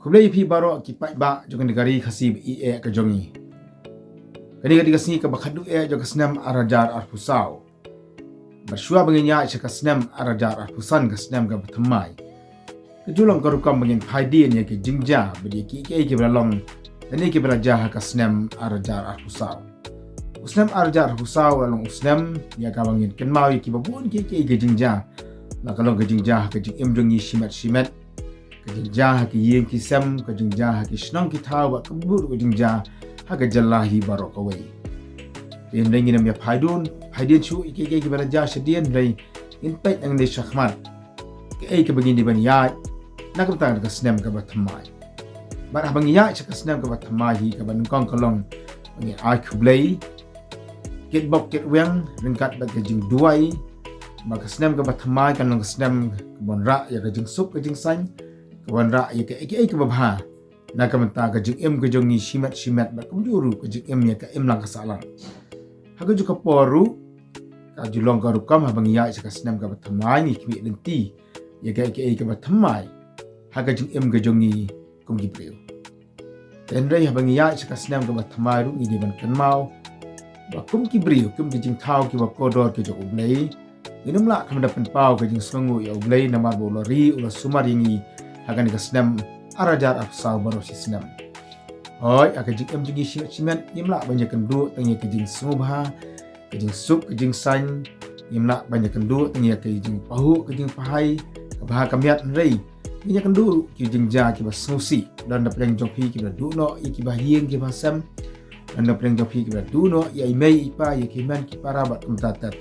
Kublai pi baro ki pai ba jo kan gari khasi i e ka jongi. Kani gadi kasni ka bakhadu e jo kasnam arajar arfusau. Bersua benginya isya kasnam arajar arfusan kasnam ka bathamai. Kejulong karukam bengin phaidi ne ki jingja bedi ki ki belalong dani ki belajar kasnam arajar arfusau. Usnam arajar arfusau along usnam ya ka bengin kenmau ki babun ki jingja. La kalong ke jingja ke jing imjongi shimat kejingjah ki yin ki sem kejingjah ki shnong ki thawa kabur kejingjah ha ke jallahi barokawai in ring nam ya phaidun chu ke baraja shadien rai in pait ang ne shakhmat ke begini ban ya nak ta ka snem ka bathamai bar abang ya ka snem ka bathamai hi ka ban kong kolong ngi a khublai ket bok ket weng ringkat ba ke jing duai ba ka snem ka bathamai kan long snem bon ra ya ka jing sup ka jing san wan ra ya ke babha na ka menta ka jing em ka jongi shimat ba kum juru ka jing em ya ka em lang ka salang ha ka ju ka poru ka ju long ka rukam ha bang ya ka snam ka bathamai ni kwi lenti ya ke ka bathamai ha ka jing em ka jongi kum gi preu ten rai ha bang ya ka snam ka bathamai ru ni de ban kan mau ba kum ki breu kum ki jing thau ki ba kodor ki jo ublei inum la kam da pen pau ka jing songu ya ublei na mar bolori ula sumar yingi akan dikasnam arajar afsal baru sisnam. Oi, akan jing jingi shimat nimla banyak kendu tangi kejing sumubha, kejing sup, kejing san, nimla banyak kendu tangi kejing pahu, kejing pahai, kebaha kamiat rei. Banyak kendu kejing ja kiba susi dan dapat yang jopi kiba duno, ya kiba hieng kiba sam, dan dapat yang jopi kiba duno, ya imei ipa, ya kiman kiparabat kumtata.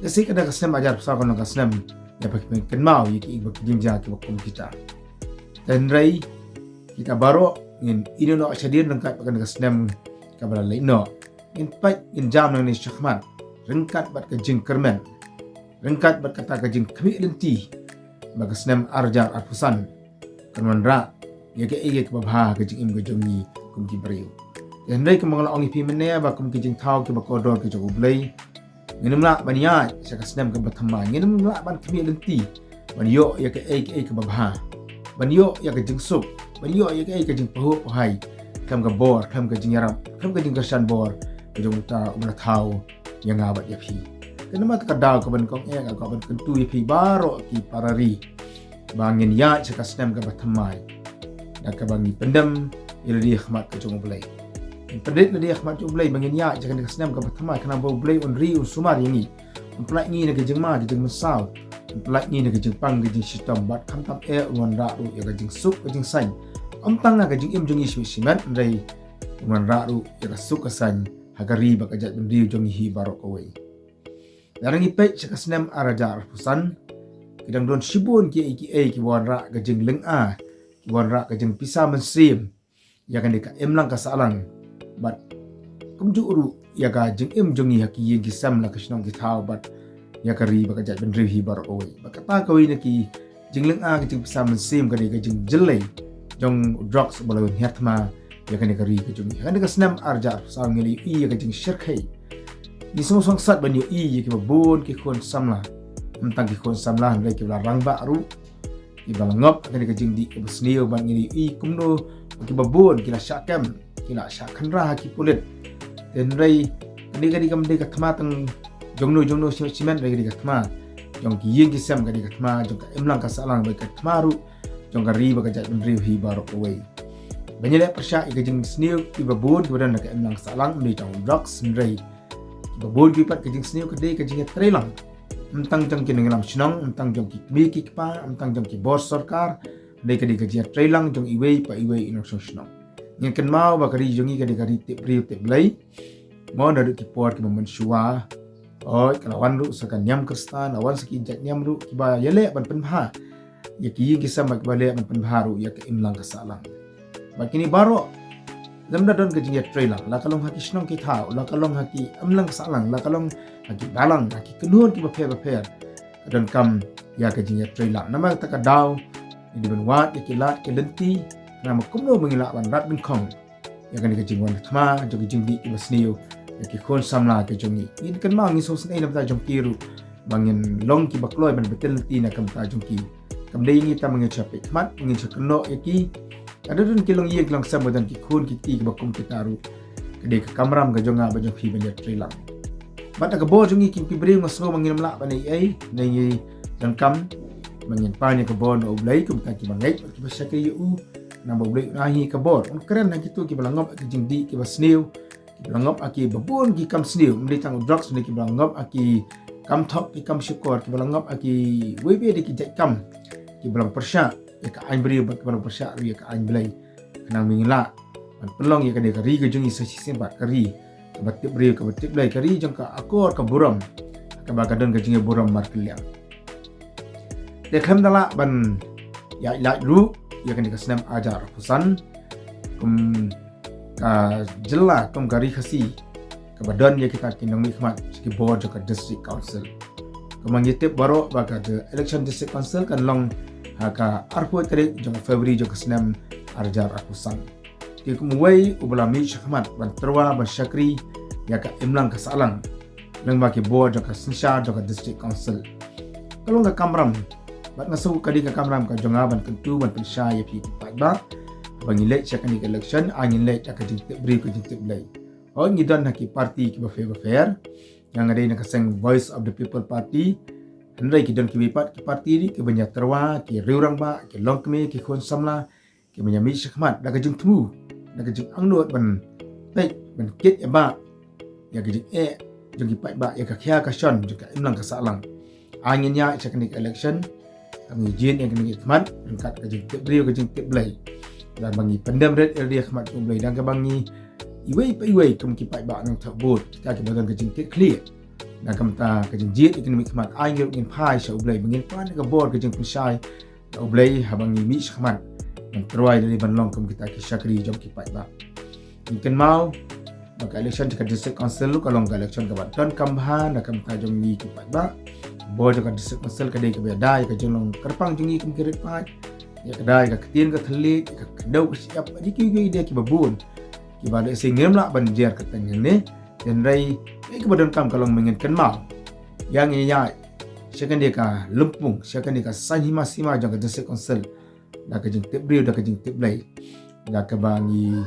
Jadi kada kasnam ajar afsal kono kasnam ya pakai kenmau ya ki jingja ki wakum kita dan rai kita baro in ino asyadin rengkat pakai kasnam kabala laino in pat in jam nang ni shakhman rengkat bat ke jing kermen rengkat bat kata ke jing kami lenti bagasnam arjar arfusan kanwan ra ya ke ege babha ke jing im ke jongi kum ki breu dan rai ke mangala ongi pi mene ba kum ki jing thau ki bakodor ki jogo blai nginum la bania sa kasnam ka bathamai nginum la ban kami lenti ban yo ya ke babha ban yo ya ke jing sup ban yo ya ke jing pahu hai kam ka bor kam ka jing yaram kam ka jing kashan bor ke jong ta umra thau yang abat ya phi kenama ta daw ka ban kong ka ban kentu ya phi baro ki parari bangin ya sa kasnam ka bathamai da ka bangi pendam iladi khmat ka jong blai Pendek na dia khmat ublai bangin ya jangan kasnam ka bathamai kana ublai unri sumar yangi umplai ni na gejeng ma gejeng mesau umplai ni na gejeng pang gejeng sitam bat kham tam e wan ra ru ya gejeng sup gejeng san tang na gejeng im jongi simat rai wan ra ru ya ka sup ka san hagari ba ka jat bendri jongi hi barok away darang ipe kasnam araja arfusan kidang don shibun ki wan ra gejeng leng a ki wan ra gejeng pisa mensim ya kan deka emlang ka salang but kum juru ya ga jing im jongi haki yin ki sam la kashnong ki thau but ya ka ri ba ka jat ben ri hi bar oi ba ka ta ko ina ki jing leng a ki jing sam sim ka ni ka jing jelai jong drugs balo hiatma ya ka ni ka ri ka jongi ka ni ka snam arjar sa ngeli i ya ka jing shirkai ni song sat ban yo i ki ba bon ki khon samla tang ki khon samla ndai ki la rang ba ru ki ba ngop ka ni ka jing di ka sneo ban ngeli i kum no ki ba bon ki la syakam kina syakhan ra ki pulit den rai ni ka di kam de ka thma tang jongno simen rai ka di ka thma jong ki yin ki sam ka di ka thma jong ka emlang ka salang ba ka thma ru jong ka ri ba ka jat ri hi barok away banyale persya ka jing sneu ki ba bod ka dan ka emlang salang ni jong drugs rai ba bod ki pat ka jing sneu ka de ka jing trelang tang jong ki ngelam shnong tang jong ki mi ki pa tang jong ki bor sarkar de ka di ka jing trelang jong iwei ino shnong yang kan mau bakari jongi kadi tip blai mau dari ki por ki mensyua oi kalawan ru sakan nyam kristan awan saki jak nyam ru ki ba yele ban penha ya ki ki sama ki bale ban penha ru ya ke imlang kasalang bakini baro zamda don ke jinga trailang la kalong haki snong ki thau la kalong haki amlang kasalang la kalong haki balang haki kenur ki ba pher dan kam ya ke jinga trailang nama ta ka daw di ban wat ki lat ke lenti nama kumno mengilak ban rat bin kong ya kan ke jingwan thma jogi jingdi ki basniu ya ki khon samla ke jongi in kan ma ngi so snai na ta jong kiru bangin long ki bakloi ban betel ti na kam ta jong ki kamdai ngi ta mangin chape khmat mangin chakno yaki adun kilong yeng kilong sabadan ki khun ki ti ki bakum kitaru kade ka kamram ga jonga ba jong phi ban yat trilang bata ka bo jongi kim pi bring ngosgo mangin la ba nei ai nei jang kam mangin pa ni ka bon oblai kum ta ki bangai ki ba sakri u na oblai na hi ka bor on keren na gitu ki balangop ki jing di ki ba sneu ki balangop aki babon ki kam sneu mli tang drugs ni ki balangop aki kam thop ki kam syukur ki balangop aki webe de ki jai kam ki balang persya ya ka ain beri ki balang persya ya ka ain blai kenang mingla man pelong ya ka de ka ri ka jungi sa simbat ka ri ka batip beri ka batip blai ka ri jang ka akor ka buram ka ba ka don ka jingi buram mar kiliang de kham dala ban ya la ru ya kan ka snam ajar husan kum ka jella kum gari khasi ka badan ya kita kinong mi khmat ki board ka district council kumang yetep baro ba ka election district council kan long ka arpo tarik jong February jong snam ajar husan ki kumwai ubala mi khmat ban terwa ban syakri ya ka imlang ka salang lang ba ki board ka sinsha jong ka district council kalau ka kamram bat nasu kadi ka kamram ka jonga ban kentu ban pensya ya pi pat ba bangilek syakani ka election angilek ka jingtip bri ka jingtip blai oh ni dan haki parti ki ba fair yang ada nak sang voice of the people party hendai ki dan ki bipat ki parti ni ki banya terwa ki riurang ba ki longkme ki khon samla ki banya mi syakmat da ka jing tmu da ka jing angnot ban pek ban kit ya ba ya ka jing jong ki pat ba ya ka khya ka shon juga imlang ka salang angin ya syakani ka election kami jin yang kena khmat rengkat ka jing tip bri ka jing tip blai dan bangi pendam red area khmat ku blai dan ka bangi iwei kum ki pai ba nang thabut ka ki bagan ka jing tip clear na kam ta ka jing jit ikni mi khmat ai ngel in phai sa blai bangin pan ka bor ka jing pensai ka blai habangi mi khmat nang terwai dari ban long kum kita ki syakri jom ki pai ba mungkin mau maka election ka district council lu kalong ka election ka ban kambha na kam ta jom mi ki pai ba bor ka district council ka dei ka ba dai ka jong long karpang jungi kum kirit pai ya ka dai ka ketien ka thali ka dau ka siap di ki dia ki babun ki ba de singem la ban jer ka tang ne den rai ke badan kam kalong menginkan mau yang ini ya sekan dia ka lempung sekan dia ka san hima sima jang ka district council da ka jing tip bri da ka jing tip blai da ka bangi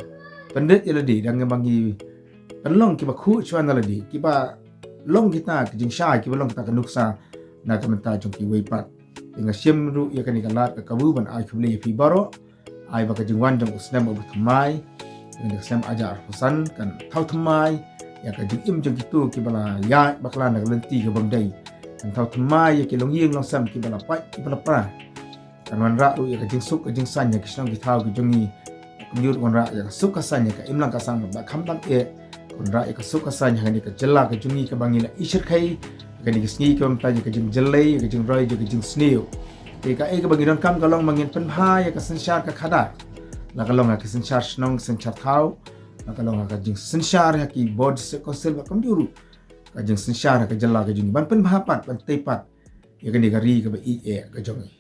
pendet ya ladi da bangi penlong ki ba khu chuan la di ki ba long kita ka jing sha ki ba long kita ka nuksa na ka menta jong ki wei pat inga sim ru ya kan ikalat ka kabu ban ai khule fi baro ai ba ka jing wan jong usnam ob thamai ngi sam ajar husan kan thau thamai ya ka jing im jong kitu ki bala ya bakla na lenti ka bangdai kan thau thamai ya ki long yeng long sam ki bala pai ki bala pra kan wan ra ru ya ka jing suk ka jing san ya ki snong ki thau ki jongi kumyur kon ra ya ka suk ka san ya ka imlang ka sang ba kham tam e kon ra ya ka suk ka san ya ni ka jella ka jongi ka bangila ishir khai ka ni sngi ka mta ka jing jellai ka jing roi ka jing sneo te ka e ka bangiron kam ka long mangin pen bha ya ka sanshar ka khada la ka long ka sanshar snong sanshar thau la ka long ka jing sanshar ya ki board se council ba kam juru ka jing sanshar ka jella ka jing ban pen bha pat ban te pat ya ka ni ka ri ka ba i e ka jongi